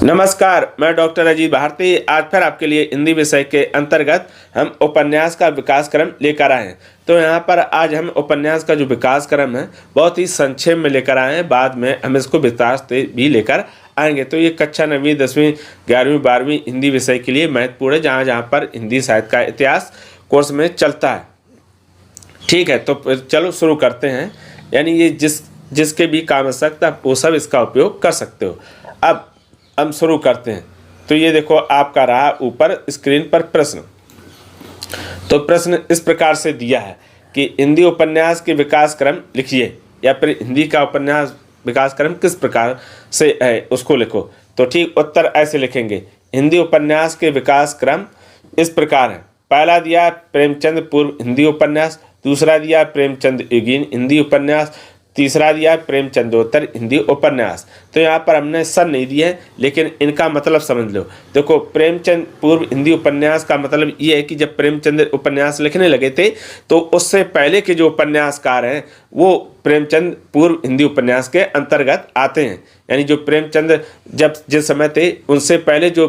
नमस्कार, मैं डॉक्टर अजीत भारती आज फिर आपके लिए हिंदी विषय के अंतर्गत हम उपन्यास का विकास क्रम लेकर आए हैं। तो यहाँ पर आज हम उपन्यास का जो विकास क्रम है बहुत ही संक्षेप में लेकर आए हैं। बाद में हम इसको विस्तार से भी लेकर आएंगे। तो ये कक्षा 9वीं 10वीं 11वीं 12वीं हिंदी विषय के लिए महत्वपूर्ण है, जहाँ जहाँ पर हिंदी साहित्य का इतिहास कोर्स में चलता है। ठीक है, तो चलो शुरू करते हैं। यानी ये जिसके भी काम आवश्यकता वो सब इसका उपयोग कर सकते हो। अब हम शुरू करते हैं। तो ये देखो आपका रहा ऊपर स्क्रीन पर प्रश्न। तो प्रश्न इस प्रकार से दिया है कि हिंदी उपन्यास के विकास क्रम लिखिए, या फिर हिंदी का उपन्यास विकास क्रम किस प्रकार से है उसको लिखो। तो ठीक उत्तर ऐसे लिखेंगे, हिंदी उपन्यास के विकास क्रम इस प्रकार है। पहला दिया प्रेमचंद पूर्व हिंदी उपन्यास, दूसरा दिया प्रेमचंद युगीन हिंदी उपन्यास, तीसरा दिया प्रेमचंदोत्तर हिंदी उपन्यास। तो यहाँ पर हमने सन नहीं दिए हैं, लेकिन इनका मतलब समझ लो। देखो, प्रेमचंद पूर्व हिंदी उपन्यास का मतलब ये है कि जब प्रेमचंद उपन्यास लिखने लगे थे तो उससे पहले के जो उपन्यासकार हैं वो प्रेमचंद पूर्व हिंदी उपन्यास के अंतर्गत आते हैं। यानी जो प्रेमचंद जब जिस समय थे उनसे पहले जो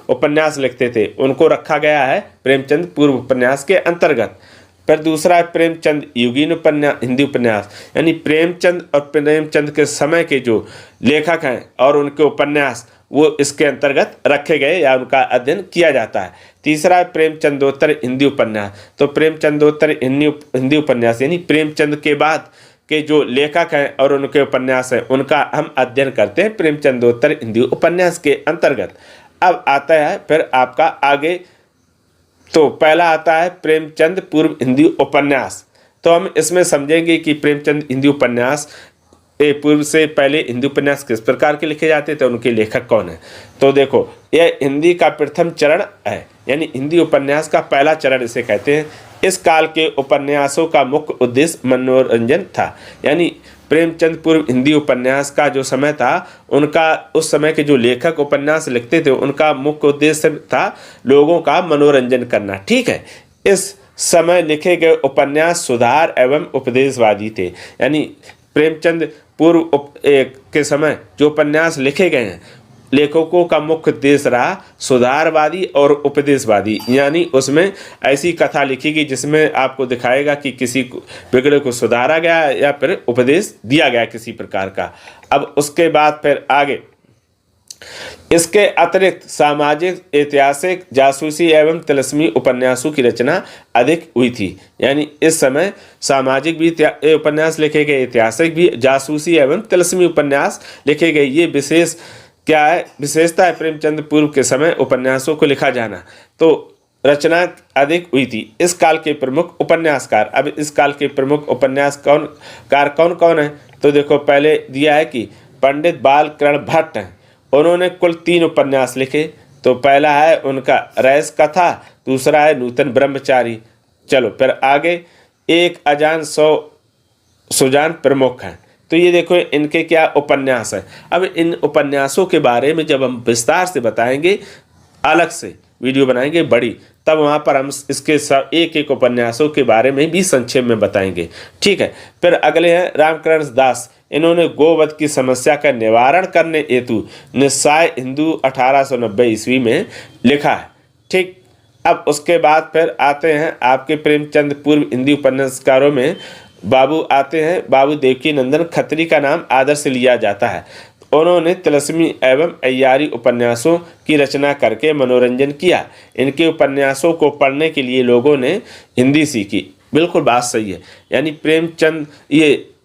उपन्यास लिखते थे उनको रखा गया है प्रेमचंद पूर्व उपन्यास के अंतर्गत। फिर दूसरा है प्रेमचंद युगीन उपन्यास हिंदी उपन्यास, यानी प्रेमचंद और प्रेमचंद के समय के जो लेखक हैं और उनके उपन्यास वो इसके अंतर्गत रखे गए या उनका अध्ययन किया जाता है। तीसरा है प्रेमचंदोत्तर हिंदी उपन्यास। तो प्रेमचंदोत्तर हिंदी उपन्यास यानी प्रेमचंद के बाद के जो लेखक हैं और उनके उपन्यास हैं उनका हम अध्ययन करते हैं प्रेमचंदोत्तर हिंदी उपन्यास के अंतर्गत। अब आता है फिर आपका आगे। तो पहला आता है प्रेमचंद पूर्व हिंदी उपन्यास। तो हम इसमें समझेंगे कि प्रेमचंद हिंदी उपन्यास पूर्व से पहले हिंदी उपन्यास किस प्रकार के लिखे जाते थे, उनके लेखक कौन है। तो देखो, यह हिंदी का प्रथम चरण है, यानी हिंदी उपन्यास का पहला चरण इसे कहते हैं। इस काल के उपन्यासों का मुख्य उद्देश्य मनोरंजन था। यानी प्रेमचंद पूर्व हिंदी उपन्यास का जो समय था, उनका उस समय के जो लेखक उपन्यास लिखते थे उनका मुख्य उद्देश्य था लोगों का मनोरंजन करना। ठीक है, इस समय लिखे गए उपन्यास सुधार एवं उपदेशवादी थे। यानी प्रेमचंद पूर्व के समय जो उपन्यास लिखे गए हैं लेखकों का मुख्य उद्देश्य रहा सुधारवादी और उपदेशवादी। यानी उसमें ऐसी कथा लिखी गई जिसमें आपको दिखाएगा कि किसी बिगड़े को सुधारा गया या फिर उपदेश दिया गया किसी प्रकार का। अब उसके बाद फिर आगे इसके अतिरिक्त सामाजिक, ऐतिहासिक, जासूसी एवं तिलस्मी उपन्यासों की रचना अधिक हुई थी। यानी इस समय सामाजिक भी उपन्यास लिखे गए, ऐतिहासिक भी, जासूसी एवं तिलस्मी उपन्यास लिखे गए। ये विशेष क्या है, विशेषता है प्रेमचंद पूर्व के समय उपन्यासों को लिखा जाना। तो रचना अधिक हुई थी। इस काल के प्रमुख उपन्यासकार। अब इस काल के प्रमुख उपन्यासकार कौन कौन है। तो देखो, पहले दिया है कि पंडित बालकर्ण भट्ट हैं, उन्होंने कुल 3 उपन्यास लिखे। तो पहला है उनका रैस कथा, दूसरा है नूतन ब्रह्मचारी। चलो फिर आगे एक अजान 100 सुजान प्रमुख हैं। तो ये देखो इनके क्या उपन्यास है। अब इन उपन्यासों के बारे में जब हम विस्तार से बताएंगे, अलग से वीडियो बनाएंगे बड़ी, तब वहाँ पर हम इसके सब एक एक उपन्यासों के बारे में भी संक्षेप में बताएंगे। ठीक है, फिर अगले हैं रामकृष्ण दास। इन्होंने गोवध की समस्या का निवारण करने हेतु निस्साय हिंदू 1890 ईस्वी में लिखा है। ठीक, अब उसके बाद फिर आते हैं आपके प्रेमचंद पूर्व हिंदी उपन्यासकारों में बाबू आते हैं। बाबू देवकीनंदन खत्री का नाम आदर से लिया जाता है। उन्होंने तिलस्मी एवं अय्यारी उपन्यासों की रचना करके मनोरंजन किया। इनके उपन्यासों को पढ़ने के लिए लोगों ने हिंदी सीखी। बिल्कुल बात सही है। यानी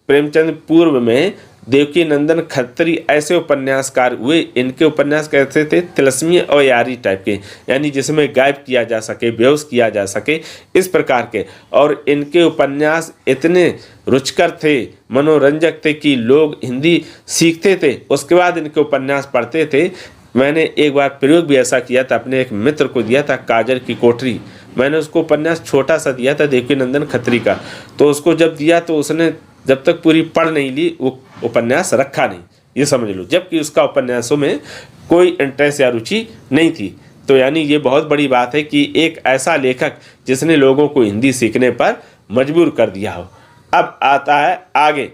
प्रेमचंद पूर्व में देवकीनंदन खत्री ऐसे उपन्यासकार हुए, इनके उपन्यास कैसे थे, तिलस्मी और यारी टाइप के, यानी जिसमें गायब किया जा सके, बेहोश किया जा सके, इस प्रकार के। और इनके उपन्यास इतने रुचिकर थे, मनोरंजक थे कि लोग हिंदी सीखते थे, उसके बाद इनके उपन्यास पढ़ते थे। मैंने एक बार प्रयोग भी ऐसा किया था, अपने एक मित्र को दिया था, काजर की कोठरी। मैंने उसको उपन्यास छोटा सा दिया था देवकीनंदन खत्री का। तो उसको जब दिया तो उसने जब तक पूरी पढ़ नहीं ली वो उपन्यास रखा नहीं, ये समझ लो, जबकि उसका उपन्यासों में कोई इंटरेस्ट या रुचि नहीं थी। तो यानी ये बहुत बड़ी बात है कि एक ऐसा लेखक जिसने लोगों को हिंदी सीखने पर मजबूर कर दिया हो। अब आता है आगे,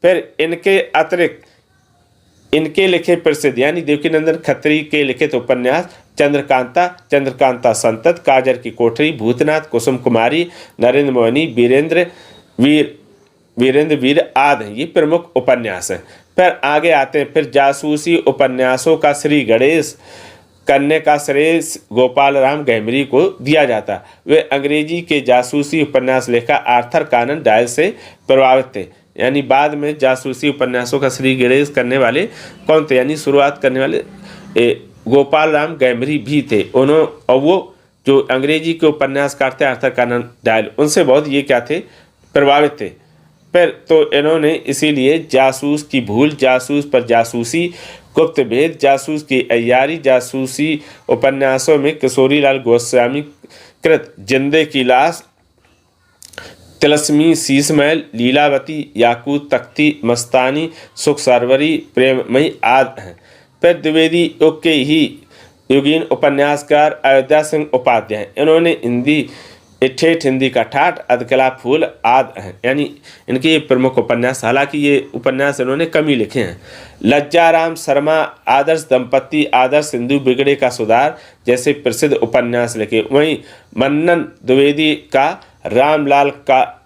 फिर इनके अतिरिक्त इनके लिखे प्रसिद्ध यानी देवकीनंदन खत्री के लिखित उपन्यास चंद्रकांता, चंद्रकांता संतत, काजर की कोठरी, भूतनाथ, कुसुम कुमारी, नरेंद्र मोहिनी, वीरेंद्र वीर आदि ये प्रमुख उपन्यास हैं। फिर आगे आते हैं, फिर जासूसी उपन्यासों का श्री गणेश करने का श्रेय गोपाल राम गैमरी को दिया जाता। वे अंग्रेजी के जासूसी उपन्यास लेखक आर्थर कॉनन डॉयल से प्रभावित थे। यानी बाद में जासूसी उपन्यासों का श्री गणेश करने वाले कौन थे, यानी शुरुआत करने वाले गोपाल राम गैमरी भी थे। उन्होंने और वो जो अंग्रेजी के उपन्यासकार थे आर्थर कॉनन डॉयल, उनसे बहुत ये क्या थे, प्रभावित थे। फिर तो इन्होंने इसीलिए जासूस की भूल, जासूस पर जासूसी, गुप्त भेद, जासूस की अय्यारी, जासूसी उपन्यासों में किशोरीलाल गोस्वामी कृत जिंदे की लाश, तिलस्मी, शीशमहल, लीलावती, याकूत तख्ती, मस्तानी, सुख सरवरी, प्रेममयी आदि हैं। फिर द्विवेदी युग के ही युगीन उपन्यासकार अयोध्या सिंह उपाध्याय, इन्होंने ठेठ हिंदी का ठाठ, अधकला फूल आदि हैं। यानी इनके ये प्रमुख उपन्यास, हालांकि ये उपन्यास इन्होंने कम ही लिखे हैं। लज्जाराम शर्मा आदर्श दंपत्ति, आदर्श सिंधु, बिगड़े का सुधार जैसे प्रसिद्ध उपन्यास लिखे। वहीं मन्नन द्विवेदी का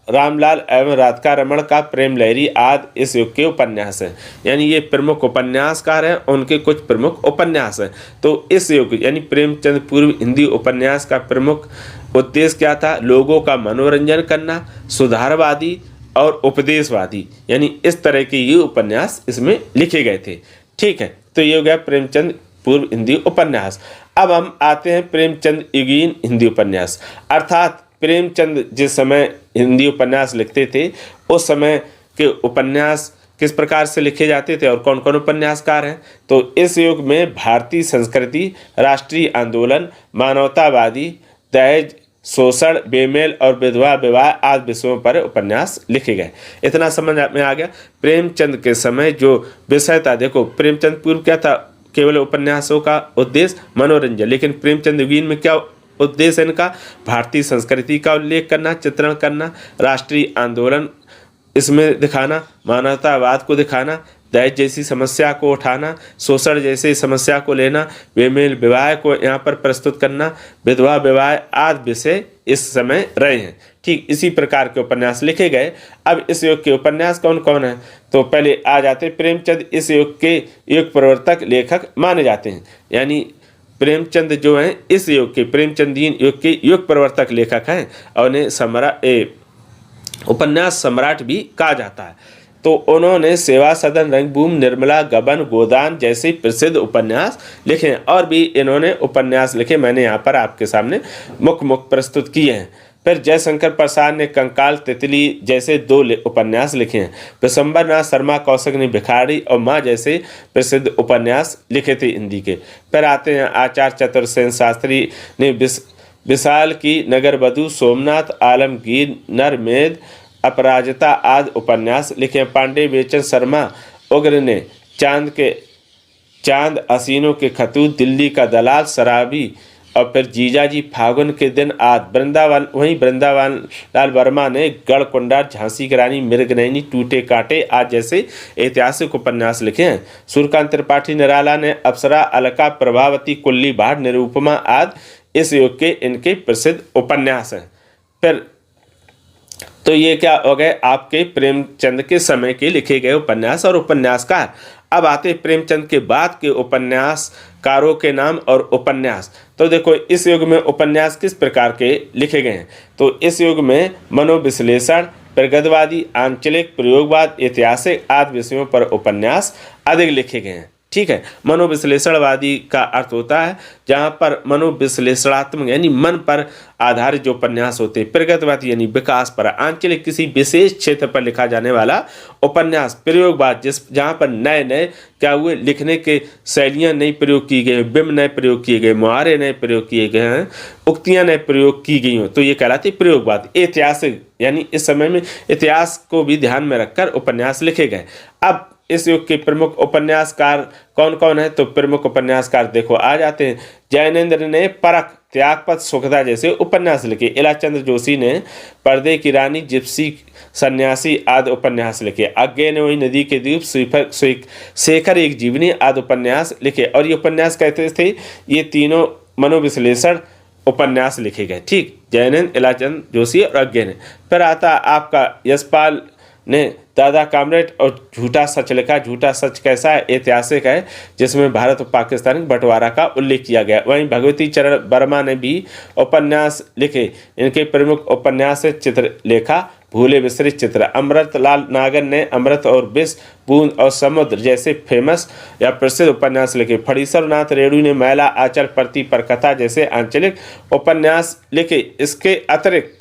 रामलाल एवं राधिका रमण का प्रेम लहरी आदि इस युग के उपन्यास हैं। यानी ये प्रमुख उपन्यासकार हैं, उनके कुछ प्रमुख उपन्यास हैं। तो इस युग यानी प्रेमचंद पूर्व हिंदी उपन्यास का प्रमुख उद्देश्य क्या था, लोगों का मनोरंजन करना, सुधारवादी और उपदेशवादी, यानी इस तरह के ये उपन्यास इसमें लिखे गए थे। ठीक है, तो ये हो गया प्रेमचंद पूर्व हिंदी उपन्यास। अब हम आते हैं प्रेमचंद युगीन हिंदी उपन्यास, अर्थात प्रेमचंद जिस समय हिंदी उपन्यास लिखते थे उस समय के उपन्यास किस प्रकार से लिखे जाते थे और कौन कौन उपन्यासकार हैं। तो इस युग में भारतीय संस्कृति, राष्ट्रीय आंदोलन, मानवतावादी, दहेज, शोषण, बेमेल और विधवा विवाह आदि विषयों पर उपन्यास लिखे गए। इतना समझ में आ गया। प्रेमचंद के समय जो विषय था, देखो प्रेमचंद पूर्व क्या था, केवल उपन्यासों का उद्देश्य मनोरंजन, लेकिन प्रेमचंद युगीन में क्या उद्देश्य इनका, भारतीय संस्कृति का उल्लेख करना, चित्रण करना, राष्ट्रीय आंदोलन इसमें दिखाना, मानवतावाद को दिखाना, दहेज जैसी समस्या को उठाना, शोषण जैसी समस्या को लेना, बेमेल विवाह को यहाँ पर प्रस्तुत करना, विधवा विवाह आदि विषय इस समय रहे हैं। ठीक इसी प्रकार के उपन्यास लिखे गए। अब इस युग के उपन्यास कौन कौन है, तो पहले आ जाते प्रेमचंद इस युग के युग प्रवर्तक लेखक माने जाते हैं। यानी प्रेमचंद जो हैं इस युग के प्रेमचंदीन युग के युग प्रवर्तक लेखक हैं और उन्हें उपन्यास सम्राट भी कहा जाता है। तो उन्होंने सेवा सदन, रंगभूमि, निर्मला, गबन, गोदान जैसे प्रसिद्ध उपन्यास लिखे हैं। और भी इन्होंने उपन्यास लिखे, मैंने यहाँ पर आपके सामने मुख्य प्रस्तुत किए हैं। फिर जयशंकर प्रसाद ने कंकाल, तितली जैसे 2 उपन्यास लिखे हैं। विशंबरनाथ शर्मा कौशिक ने भिखारी और माँ जैसे प्रसिद्ध उपन्यास लिखे थे हिंदी के। फिर आते हैं आचार्य चतुर्सेन शास्त्री ने विशाल की, नगरवधु, सोमनाथ, आलमगीर, नरमेध, अपराजिता आदि उपन्यास लिखे। पांडे बेचन शर्मा उग्र ने चांद, असीनों के खतूत, दिल्ली का दलाल, शराबी और फिर जीजाजी, फागुन के दिन आदि। वृंदावन लाल वर्मा ने गढ़कुंडा, झांसी की रानी, मृगनयनी, टूटे कांटे आदि जैसे ऐतिहासिक उपन्यास लिखे हैं। सूर्यकांत त्रिपाठी निराला ने अप्सरा, अलका, प्रभावती, कुल्ली भाट, निरूपमा आदि इस युग के इनके प्रसिद्ध उपन्यास हैं। फिर तो ये क्या हो गए आपके प्रेमचंद के समय के लिखे गए उपन्यास और उपन्यासकार। अब आते प्रेमचंद के बाद के उपन्यासकारों के नाम और उपन्यास। तो देखो इस युग में उपन्यास किस प्रकार के लिखे गए हैं, तो इस युग में मनोविश्लेषण, प्रगतिवादी, आंचलिक, प्रयोगवाद, ऐतिहासिक आदि विषयों पर उपन्यास अधिक लिखे गए हैं। ठीक है, मनोविश्लेषणवादी का अर्थ होता है जहाँ पर मनोविश्लेषणात्मक यानी मन पर आधारित जो उपन्यास होते हैं। प्रगतिवादी यानी विकास पर, आंचलिक किसी विशेष क्षेत्र पर लिखा जाने वाला उपन्यास। प्रयोगवाद जहाँ पर नए नए क्या हुए लिखने के शैलियाँ नई प्रयोग की गई, बिंब नए प्रयोग किए गए, मुहारे नए प्रयोग किए गए हैं, उक्तियाँ नए प्रयोग की गई हों, तो ये कहलाते प्रयोगवाद। ऐतिहासिक यानी इस समय में इतिहास को भी ध्यान में रखकर उपन्यास लिखे गए। अब इस युग के प्रमुख उपन्यासकार कौन कौन है, तो प्रमुख उपन्यासकार देखो आ जाते हैं। जैनेन्द्र ने परख त्यागपथ सुखदा जैसे उपन्यास लिखे। इलाचंद्र जोशी ने पर्दे की रानी, जिप्सी, सन्यासी आदि उपन्यास लिखे। अज्ञे ने वही नदी के द्वीप, शेखर एक जीवनी आदि उपन्यास लिखे। और ये उपन्यास कहते थे, ये तीनों मनोविश्लेषण उपन्यास लिखे गए। ठीक, जैनंद, इलाचंद जोशी और अज्ञे ने। फिर आता आपका यशपाल ने दादा कामरेड और झूठा सच लिखा। झूठा सच कैसा है? ऐतिहासिक है, जिसमें भारत और पाकिस्तान के बंटवारा का उल्लेख किया गया। वहीं भगवती चरण वर्मा ने भी उपन्यास लिखे। इनके प्रमुख उपन्यास है चित्रलेखा, भूले बिसरे चित्र। अमृतलाल नागर ने अमृत और विष, बूंद और समुद्र जैसे फेमस या प्रसिद्ध उपन्यास लिखे। फणीश्वर नाथ रेणु ने मैला, आंचल, प्रति पर कथा जैसे आंचलिक उपन्यास लिखे। इसके अतिरिक्त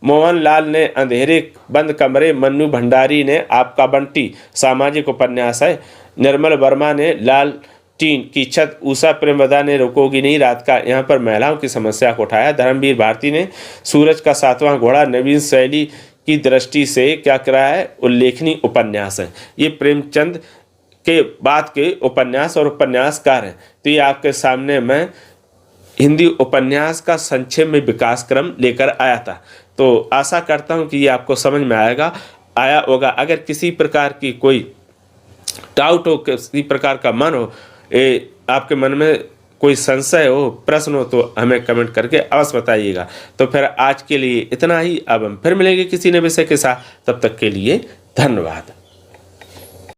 मोहनलाल ने अंधेरे बंद कमरे, मन्नू भंडारी ने आपका बंटी सामाजिक उपन्यास है। निर्मल वर्मा ने लाल टीन की छत, उषा प्रेमवदा ने रुकोगी नहीं रात का, यहाँ पर महिलाओं की समस्या को उठाया। धर्मवीर भारती ने सूरज का सातवां घोड़ा, नवीन शैली की दृष्टि से क्या करा है, उल्लेखनीय उपन्यास है। ये प्रेमचंद के बाद के उपन्यास और उपन्यासकार हैं। तो ये आपके सामने मैं हिंदी उपन्यास का संक्षेप में विकास क्रम लेकर आया था। तो आशा करता हूँ कि ये आपको समझ में आया होगा। अगर किसी प्रकार की कोई डाउट हो, किसी प्रकार का मन हो, आपके मन में कोई संशय हो, प्रश्न हो, तो हमें कमेंट करके अवश्य बताइएगा। तो फिर आज के लिए इतना ही। अब हम फिर मिलेंगे किसी नए विषय के साथ। तब तक के लिए धन्यवाद।